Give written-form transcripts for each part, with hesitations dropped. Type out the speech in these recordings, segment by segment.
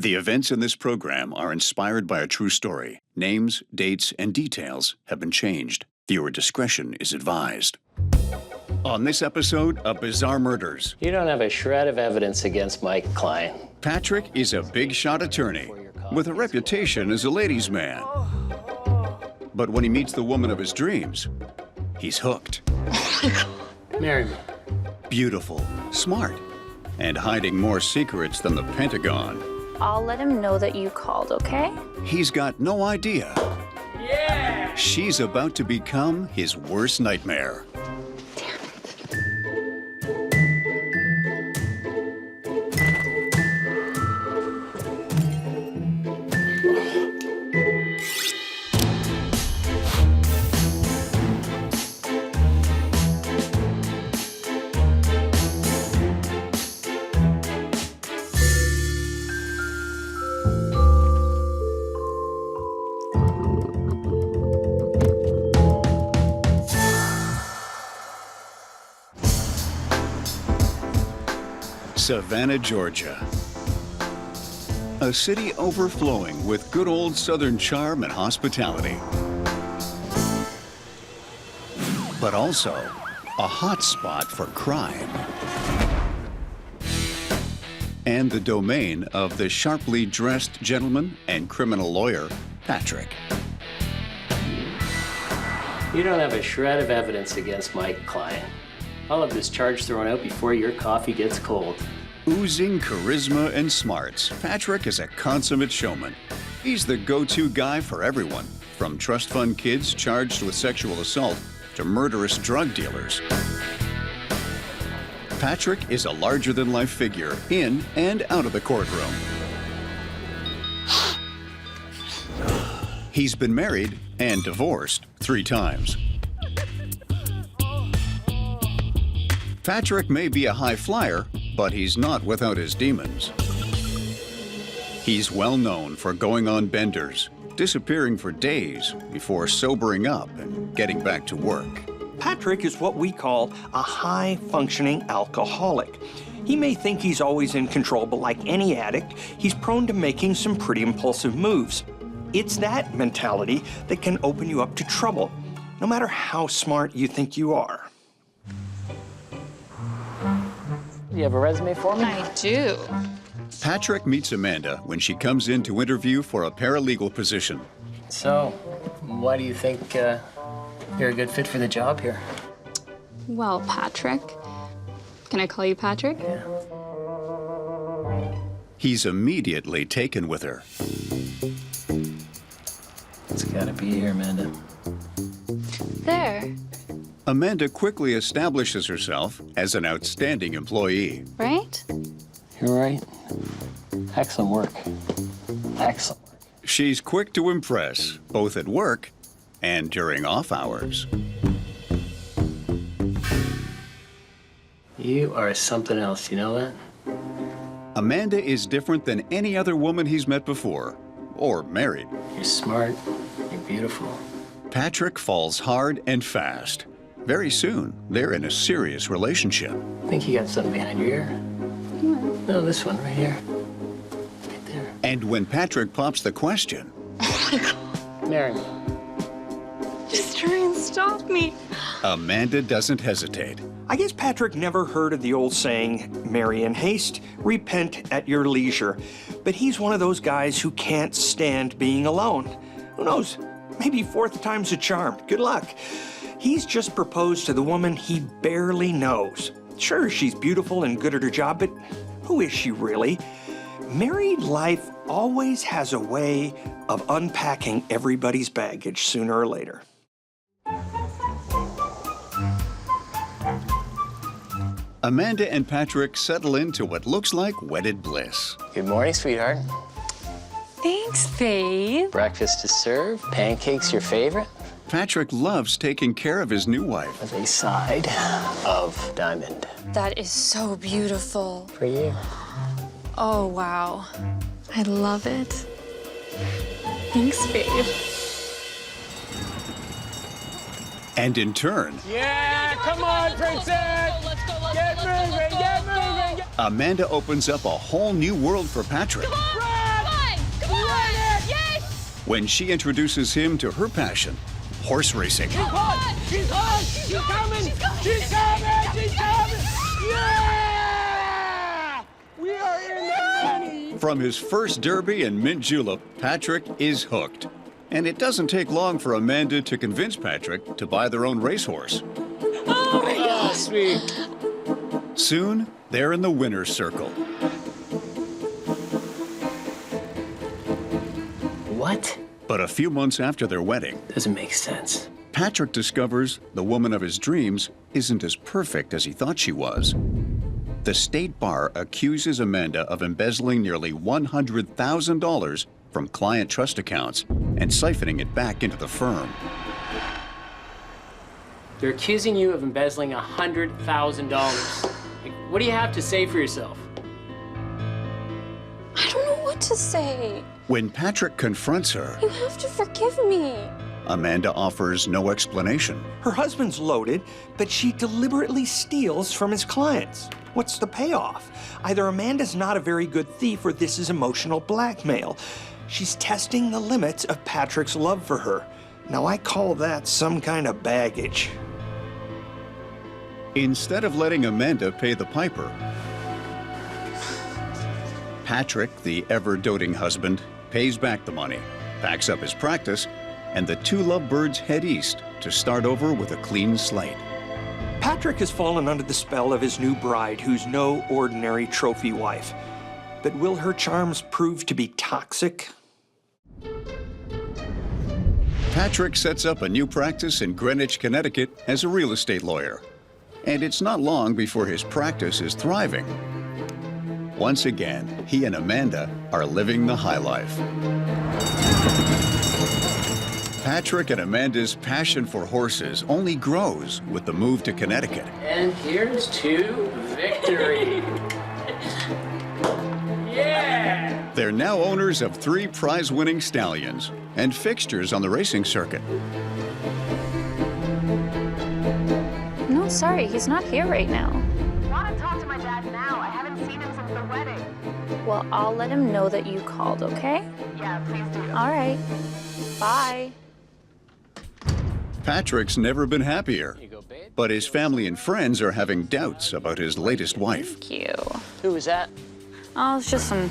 The events in this program are inspired by a true story. Names, dates, and details have been changed. Viewer discretion is advised. On this episode of Bizarre Murders, you don't have a shred of evidence against my client. Patrick is a big-shot attorney with a reputation as a ladies' man. But when he meets the woman of his dreams, he's hooked. Marry me. Beautiful, smart, and hiding more secrets than the Pentagon. I'll let him know that you called, okay? He's got no idea. Yeah! She's about to become his worst nightmare. Savannah, Georgia. A city overflowing with good old Southern charm and hospitality. But also a hot spot for crime. And the domain of the sharply dressed gentleman and criminal lawyer, Patrick. You don't have a shred of evidence against my client. I'll have this charge thrown out before your coffee gets cold. Oozing charisma and smarts, Patrick is a consummate showman. He's the go-to guy for everyone, from trust fund kids charged with sexual assault to murderous drug dealers. Patrick is a larger-than-life figure in and out of the courtroom. He's been married and divorced 3 times. Patrick may be a high flyer, but he's not without his demons. He's well known for going on benders, disappearing for days before sobering up and getting back to work. Patrick is what we call a high-functioning alcoholic. He may think he's always in control, but like any addict, he's prone to making some pretty impulsive moves. It's that mentality that can open you up to trouble, no matter how smart you think you are. You have a resume for me? I do. Patrick meets Amanda when she comes in to interview for a paralegal position. So, why do you think you're a good fit for the job here? Well, Patrick. Can I call you Patrick? Yeah. He's immediately taken with her. It's gotta be here, Amanda. There. Amanda quickly establishes herself as an outstanding employee. Right? You're right. Excellent work. Excellent work. She's quick to impress, both at work and during off hours. You are something else, you know that? Amanda is different than any other woman he's met before, or married. You're smart. You're beautiful. Patrick falls hard and fast. Very soon, they're in a serious relationship. I think you got something behind your ear. No, this one right here. Right there. And when Patrick pops the question, Marry me. Just try and stop me. Amanda doesn't hesitate. I guess Patrick never heard of the old saying, marry in haste, repent at your leisure. But he's one of those guys who can't stand being alone. Who knows? Maybe 4th time's a charm. Good luck. He's just proposed to the woman he barely knows. Sure, she's beautiful and good at her job, but who is she really? Married life always has a way of unpacking everybody's baggage sooner or later. Amanda and Patrick settle into what looks like wedded bliss. Good morning, sweetheart. Thanks, babe. Breakfast is served. Pancakes your favorite? Patrick loves taking care of his new wife. With a side of diamond. That is so beautiful. For you. Oh, wow. I love it. Thanks, babe. And in turn, Yeah, come on, princess! Get moving, get moving! Amanda opens up a whole new world for Patrick. Run! Come on! Yes! when she introduces him to her passion, horse racing. She's hot! She's hot! She's coming! She's coming! She's coming! Yeah! We are in the money! From his first derby in mint julep, Patrick is hooked. And it doesn't take long for Amanda to convince Patrick to buy their own racehorse. Oh, my God! Sweet. Soon, they're in the winner's circle. What? But a few months after their wedding, Doesn't make sense. Patrick discovers the woman of his dreams isn't as perfect as he thought she was. The state bar accuses Amanda of embezzling nearly $100,000 from client trust accounts and siphoning it back into the firm. They're accusing you of embezzling $100,000. Like, what do you have to say for yourself? I don't know what to say. When Patrick confronts her, You have to forgive me. Amanda offers no explanation. Her husband's loaded, but she deliberately steals from his clients. What's the payoff? Either Amanda's not a very good thief or this is emotional blackmail. She's testing the limits of Patrick's love for her. Now, I call that some kind of baggage. Instead of letting Amanda pay the piper, Patrick, the ever-doting husband, pays back the money, packs up his practice, and the two lovebirds head east to start over with a clean slate. Patrick has fallen under the spell of his new bride, who's no ordinary trophy wife. But will her charms prove to be toxic? Patrick sets up a new practice in Greenwich, Connecticut as a real estate lawyer. And it's not long before his practice is thriving. Once again, he and Amanda are living the high life. Patrick and Amanda's passion for horses only grows with the move to Connecticut. And here's to victory. Yeah! They're now owners of 3 prize-winning stallions and fixtures on the racing circuit. No, sorry, he's not here right now. Want to talk to my dad now? I haven't seen him since the wedding. Well, I'll let him know that you called, okay? Yeah, please do. All right. Bye. Patrick's never been happier, Here you go, babe. but his family and friends are having doubts about his latest wife. Thank you. Who was that? Oh, it's just some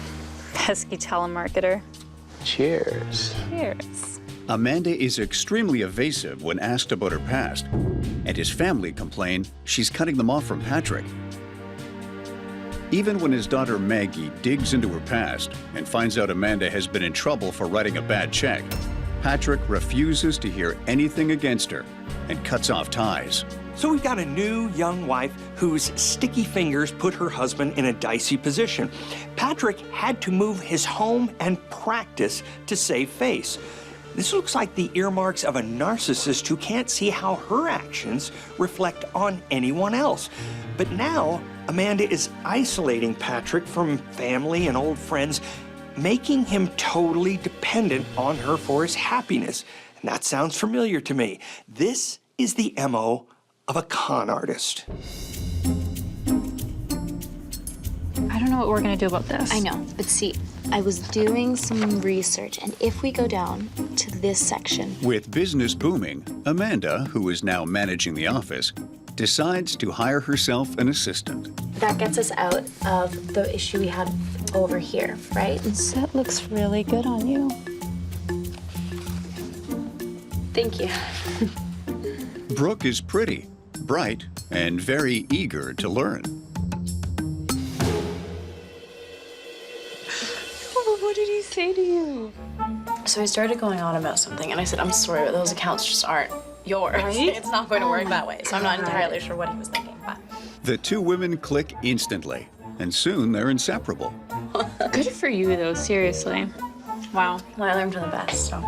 pesky telemarketer. Cheers. Cheers. Amanda is extremely evasive when asked about her past, and his family complain she's cutting them off from Patrick. Even when his daughter Maggie digs into her past and finds out Amanda has been in trouble for writing a bad check, Patrick refuses to hear anything against her and cuts off ties. So we've got a new young wife whose sticky fingers put her husband in a dicey position. Patrick had to move his home and practice to save face. This looks like the earmarks of a narcissist who can't see how her actions reflect on anyone else. But now, Amanda is isolating Patrick from family and old friends, making him totally dependent on her for his happiness. And that sounds familiar to me. This is the MO of a con artist. I don't know what we're gonna do about this. I know, but see, I was doing some research, and if we go down to this section, With business booming, Amanda, who is now managing the office, decides to hire herself an assistant. that gets us out of the issue we had over here, right? That looks really good on you. Thank you. Brooke is pretty, bright, and very eager to learn. Oh, what did he say to you? So I started going on about something, and I said, I'm sorry, but those accounts just aren't yours. Right? It's not going to work that way. So I'm not entirely sure what he was thinking, but The two women click instantly, and soon they're inseparable. Good for you, though, seriously. Wow. well, I learned from the best, so.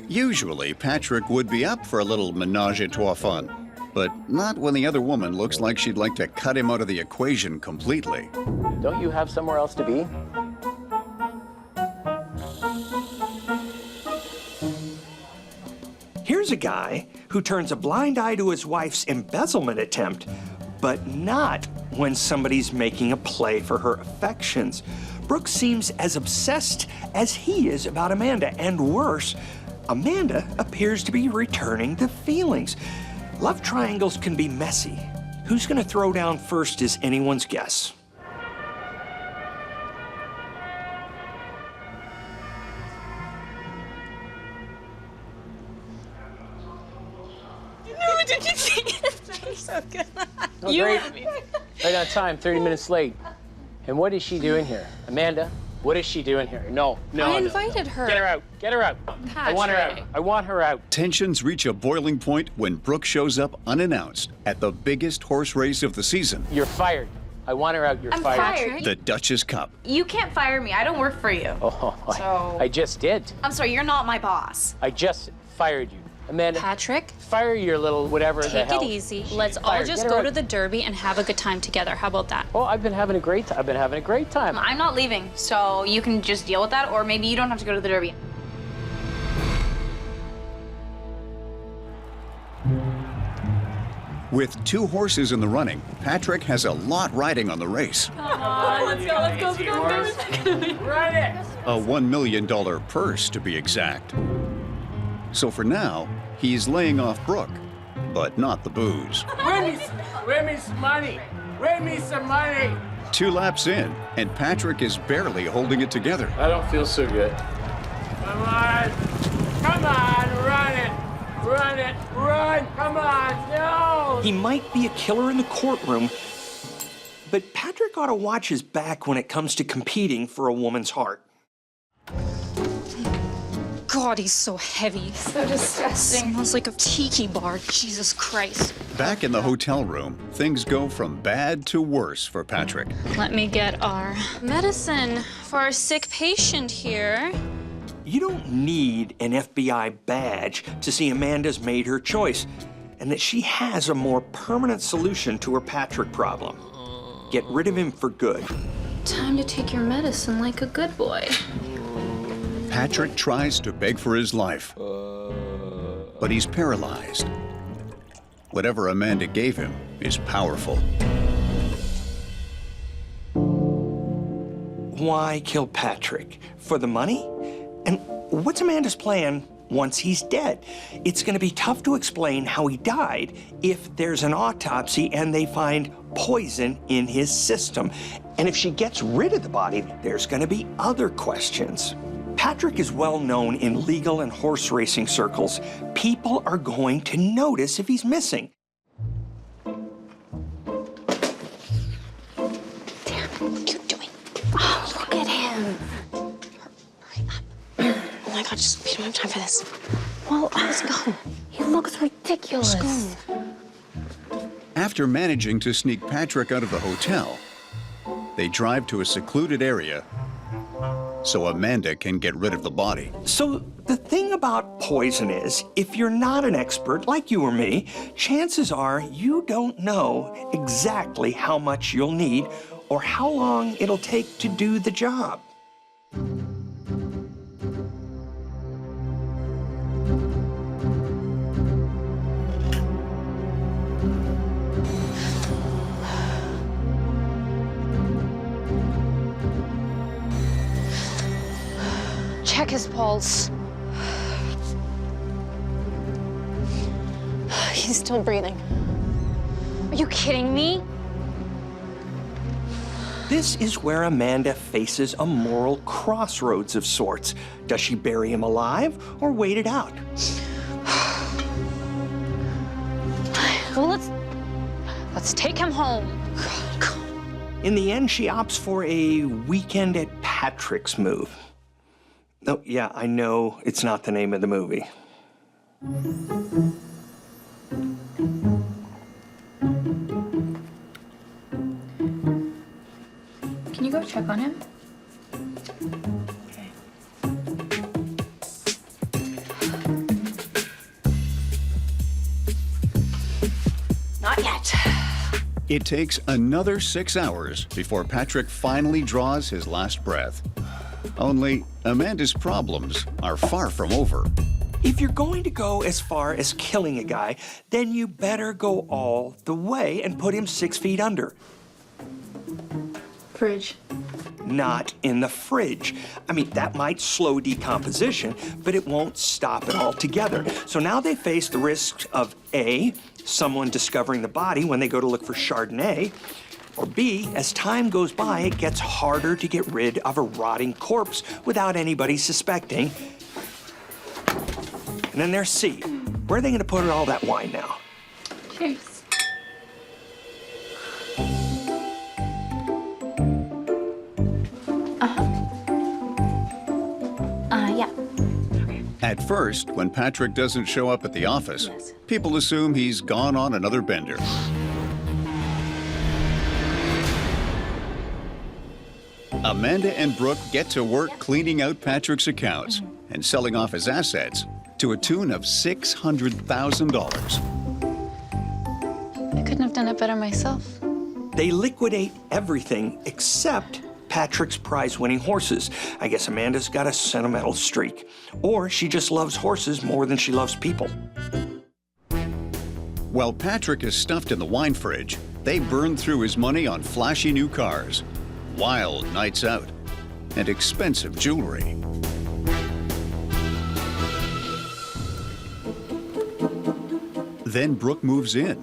Usually, Patrick would be up for a little menage a trois fun, but not when the other woman looks like she'd like to cut him out of the equation completely. Don't you have somewhere else to be? Here's a guy who turns a blind eye to his wife's embezzlement attempt, but not when somebody's making a play for her affections. Brooke seems as obsessed as he is about Amanda, and worse, Amanda appears to be returning the feelings. Love triangles can be messy. Who's gonna throw down first is anyone's guess. Did you see it? That was so good. Oh, great. Right on time, 30 minutes late. And what is she doing here? Amanda, what is she doing here? No. I invited her. Get her out. Get her out. I want her out. I want her out. Tensions reach a boiling point when Brooke shows up unannounced at the biggest horse race of the season. You're fired. I want her out. You're I'm fired. fired. The Duchess Cup. You can't fire me. I don't work for you. Oh, So- I just did. I'm sorry, you're not my boss. I just fired you. Amanda, Patrick, fire your little whatever the take hell. it easy. Let's all Fired. just Get her go out. to the Derby and have a good time together. How about that? Oh, I've been having a great time. I'm not leaving, so you can just deal with that, or maybe you don't have to go to the Derby. With 2 horses in the running, Patrick has a lot riding on the race. Let's go. Run it. A $1 million purse, to be exact. So for now, he's laying off Brooke, but not the booze. Win me some money. Win me some money. 2 laps in, and Patrick is barely holding it together. I don't feel so good. Come on. Come on, run it. Run it. Run. Come on. No. He might be a killer in the courtroom, but Patrick ought to watch his back when it comes to competing for a woman's heart. God, he's so heavy. So disgusting. Smells like a tiki bar. Jesus Christ. Back in the hotel room, things go from bad to worse for Patrick. Let me get our medicine for our sick patient here. You don't need an FBI badge to see Amanda's made her choice and that she has a more permanent solution to her Patrick problem. Get rid of him for good. Time to take your medicine like a good boy. Patrick tries to beg for his life, but he's paralyzed. Whatever Amanda gave him is powerful. Why kill Patrick? For the money? And what's Amanda's plan once he's dead? It's going to be tough to explain how he died if there's an autopsy and they find poison in his system. And if she gets rid of the body, there's going to be other questions. Patrick is well known in legal and horse racing circles. People are going to notice if he's missing. Damn, what are you doing? Oh, look at him. Hurry up. Oh my God, we don't have time for this. Well, let's go. He looks ridiculous. Let's go. After managing to sneak Patrick out of the hotel, they drive to a secluded area so Amanda can get rid of the body. So the thing about poison is, if you're not an expert like you or me, chances are you don't know exactly how much you'll need or how long it'll take to do the job. Check his pulse. He's still breathing. Are you kidding me? This is where Amanda faces a moral crossroads of sorts. Does she bury him alive or wait it out? Well, let's take him home. In the end, she opts for a weekend at Patrick's move. Oh, yeah, I know it's not the name of the movie. Can you go check on him? Okay. Not yet. It takes another 6 hours before Patrick finally draws his last breath. Only Amanda's problems are far from over. If you're going to go as far as killing a guy, then you better go all the way and put him 6 feet under. Fridge. not in the fridge. I mean, that might slow decomposition, but it won't stop it altogether. So now they face the risk of A, someone discovering the body when they go to look for Chardonnay, or B, as time goes by, it gets harder to get rid of a rotting corpse without anybody suspecting. And then there's C. Where are they gonna put all that wine now? Cheers. Yeah. At first, when Patrick doesn't show up at the office, people assume he's gone on another bender. Amanda and Brooke get to work cleaning out Patrick's accounts and selling off his assets to a tune of $600,000. I couldn't have done it better myself. They liquidate everything except Patrick's prize-winning horses. I guess Amanda's got a sentimental streak. Or she just loves horses more than she loves people. While Patrick is stuffed in the wine fridge, they burn through his money on flashy new cars, wild nights out, and expensive jewelry. Then Brooke moves in.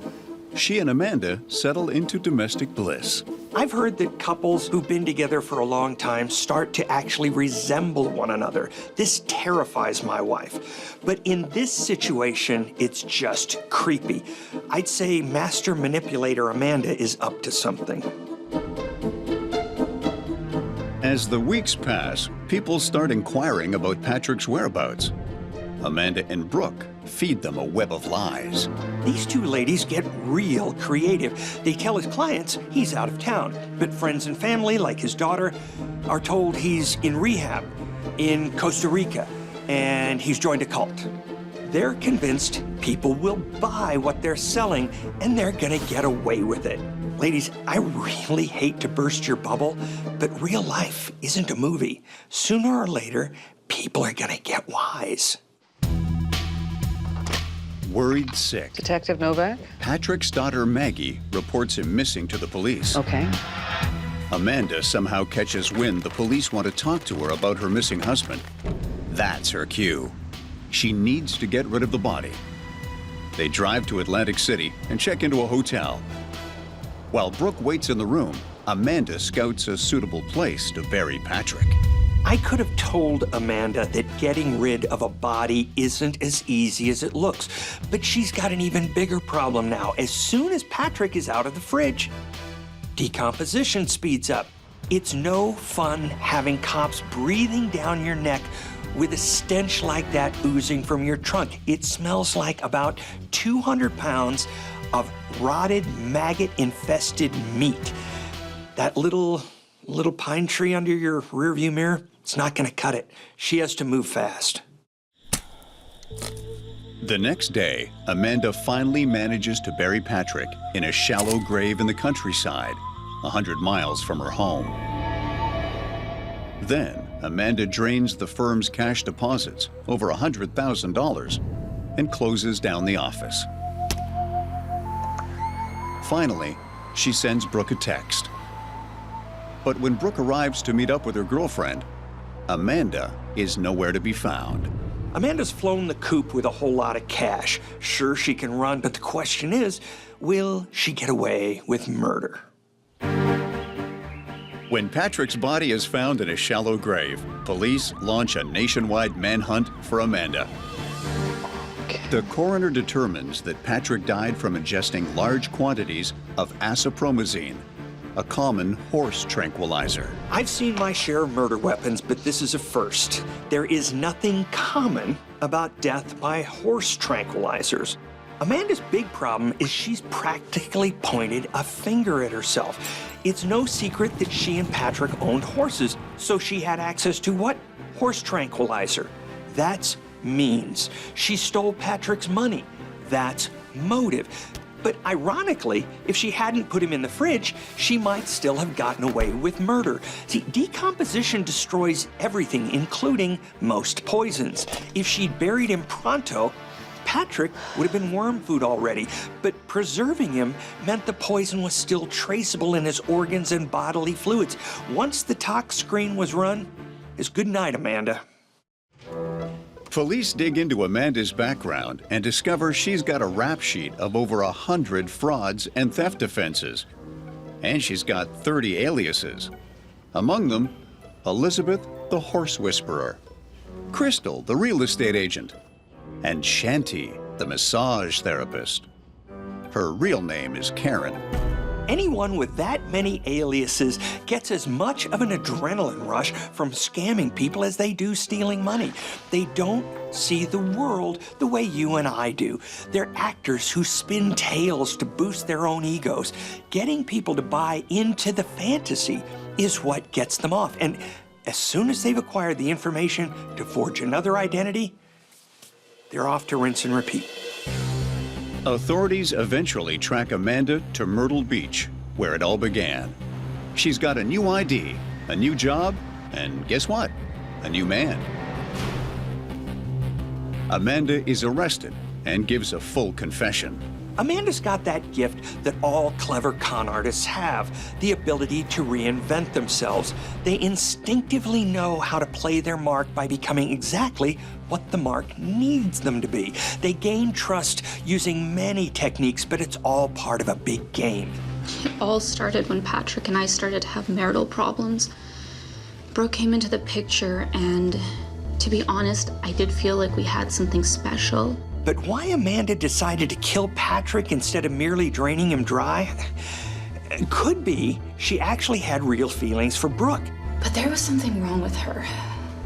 She and Amanda settle into domestic bliss. I've heard that couples who've been together for a long time start to actually resemble one another. This terrifies my wife. But in this situation, it's just creepy. I'd say master manipulator Amanda is up to something. As the weeks pass, people start inquiring about Patrick's whereabouts. Amanda and Brooke feed them a web of lies. These two ladies get real creative. They tell his clients he's out of town, but friends and family, like his daughter, are told he's in rehab in Costa Rica and he's joined a cult. They're convinced people will buy what they're selling and they're gonna get away with it. Ladies, I really hate to burst your bubble, but real life isn't a movie. Sooner or later, people are gonna get wise. Worried sick, Detective Novak? Patrick's daughter Maggie reports him missing to the police. Okay. Amanda somehow catches wind the police want to talk to her about her missing husband. That's her cue. She needs to get rid of the body. They drive to Atlantic City and check into a hotel. While Brooke waits in the room, Amanda scouts a suitable place to bury Patrick. I could have told Amanda that getting rid of a body isn't as easy as it looks, but she's got an even bigger problem now. As soon as Patrick is out of the fridge, decomposition speeds up. It's no fun having cops breathing down your neck with a stench like that oozing from your trunk. It smells like about 200 pounds of rotted, maggot-infested meat. That little pine tree under your rearview mirror, it's not gonna cut it. She has to move fast. The next day, Amanda finally manages to bury Patrick in a shallow grave in the countryside, 100 miles from her home. Then, Amanda drains the firm's cash deposits, over $100,000, and closes down the office. Finally, she sends Brooke a text. But when Brooke arrives to meet up with her girlfriend, Amanda is nowhere to be found. Amanda's flown the coop with a whole lot of cash. Sure, she can run, but the question is, will she get away with murder? When Patrick's body is found in a shallow grave, police launch a nationwide manhunt for Amanda. The coroner determines that Patrick died from ingesting large quantities of asapromazine, a common horse tranquilizer. I've seen my share of murder weapons, but this is a first. There is nothing common about death by horse tranquilizers. Amanda's big problem is she's practically pointed a finger at herself. It's no secret that she and Patrick owned horses, so she had access to what? Horse tranquilizer. That's means. She stole Patrick's money. That's motive. But ironically, if she hadn't put him in the fridge, she might still have gotten away with murder. See, decomposition destroys everything, including most poisons. If she'd buried him pronto, Patrick would have been worm food already, but preserving him meant the poison was still traceable in his organs and bodily fluids. Once the tox screen was run, it's good night, Amanda. Police dig into Amanda's background and discover she's got a rap sheet of over 100 frauds and theft offenses. And she's got 30 aliases. Among them, Elizabeth, the horse whisperer, Crystal, the real estate agent, and Shanti, the massage therapist. Her real name is Karen. Anyone with that many aliases gets as much of an adrenaline rush from scamming people as they do stealing money. They don't see the world the way you and I do. They're actors who spin tales to boost their own egos. Getting people to buy into the fantasy is what gets them off. And as soon as they've acquired the information to forge another identity, they're off to rinse and repeat. Authorities eventually track Amanda to Myrtle Beach, where it all began. She's got a new ID, a new job, and guess what? A new man. Amanda is arrested and gives a full confession. Amanda's got that gift that all clever con artists have, the ability to reinvent themselves. They instinctively know how to play their mark by becoming exactly what the mark needs them to be. They gain trust using many techniques, but it's all part of a big game. It all started when Patrick and I started to have marital problems. Brooke came into the picture, and to be honest, I did feel like we had something special. But why Amanda decided to kill Patrick instead of merely draining him dry? Could be she actually had real feelings for Brooke. But there was something wrong with her.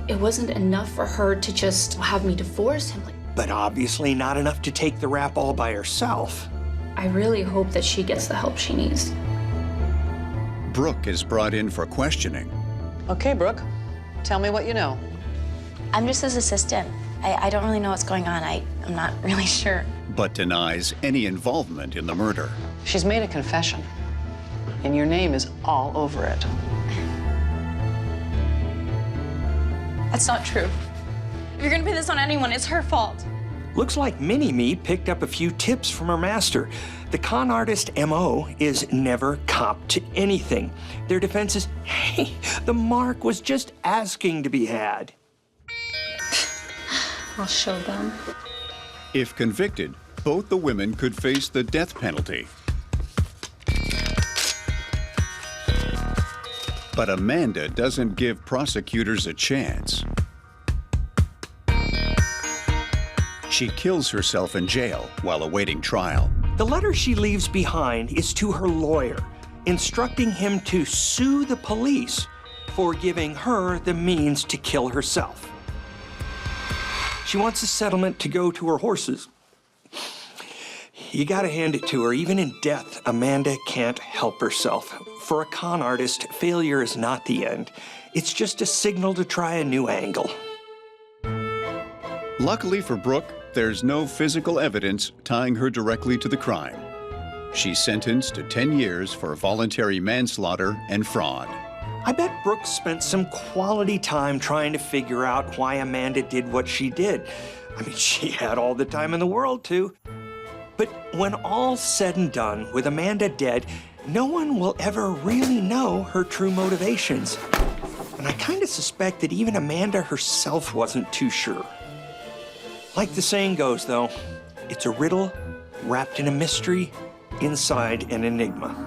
It wasn't enough for her to just have me divorce him. But obviously not enough to take the rap all by herself. I really hope that she gets the help she needs. Brooke is brought in for questioning. Okay, Brooke, tell me what you know. I'm just his assistant. I don't really know what's going on. I'm not really sure. But denies any involvement in the murder. She's made a confession, and your name is all over it. That's not true. If you're gonna pin this on anyone, it's her fault. Looks like Mini-Me picked up a few tips from her master. The con artist MO is never cop to anything. Their defense is, hey, the mark was just asking to be had. I'll show them. If convicted, both the women could face the death penalty. But Amanda doesn't give prosecutors a chance. She kills herself in jail while awaiting trial. The letter she leaves behind is to her lawyer, instructing him to sue the police for giving her the means to kill herself. She wants a settlement to go to her horses. You gotta hand it to her. Even in death, Amanda can't help herself. For a con artist, failure is not the end. It's just a signal to try a new angle. Luckily for Brooke, there's no physical evidence tying her directly to the crime. She's sentenced to 10 years for voluntary manslaughter and fraud. I bet Brooke spent some quality time trying to figure out why Amanda did what she did. I mean, she had all the time in the world to. But when all's said and done, with Amanda dead, no one will ever really know her true motivations. And I kind of suspect that even Amanda herself wasn't too sure. Like the saying goes, though, it's a riddle wrapped in a mystery inside an enigma.